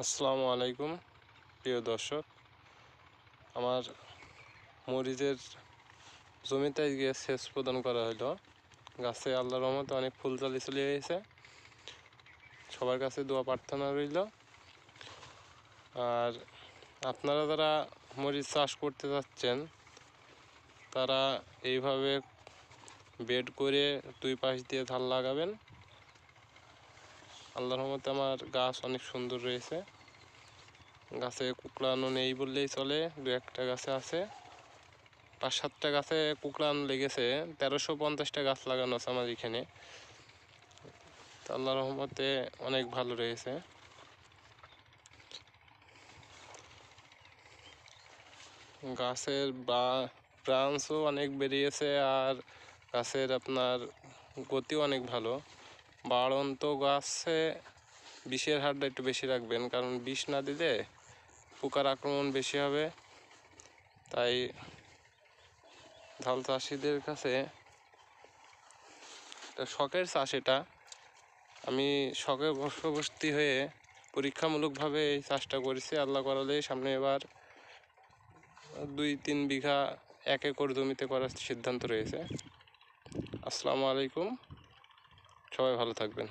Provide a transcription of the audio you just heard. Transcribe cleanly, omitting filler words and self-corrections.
আসসালামু আলাইকুম প্রিয় দর্শক, আমার মরিচের জমিতে গিয়ে সেচ প্রদান করা হলো। গাছে আল্লাহর রহমতে অনেক ফুল চালি চলে গেছে। সবার কাছে দোয়া প্রার্থনা রইল। আর আপনারা যারা মরিচ চাষ করতে যাচ্ছেন তারা এইভাবে বেড করে দুই পাশ দিয়ে ধান লাগাবেন। আল্লাহর রহমতে আমার গাছ অনেক সুন্দর রয়েছে। গাছে কুকড়ানো নেই বললেই চলে, দু একটা গাছে আছে। 5-7টা গাছে কুকড়ানো লেগেছে। 1350টা গাছ লাগানো আছে আমার এখানে। আল্লাহর রহমতে অনেক ভালো রয়েছে। গাছের ব্রাঞ্চও অনেক বেরিয়েছে, আর গাছের আপনার গতিও অনেক ভালো। বাড়ন্ত গাছে বিষের হারটা একটু বেশি রাখবেন, কারণ বিষ না দিলে পোকার আক্রমণ বেশি হবে। তাই ধান চাষিদের কাছে শখের চাষ এটা। আমি শখে বশবর্তী হয়ে পরীক্ষামূলকভাবে এই চাষটা করেছি। আল্লাহ করালে সামনে এবার 2-3 বিঘা 1 একর জমিতে করার সিদ্ধান্ত রয়েছে। আসসালামু আলাইকুম, সবাই ভালো থাকবেন।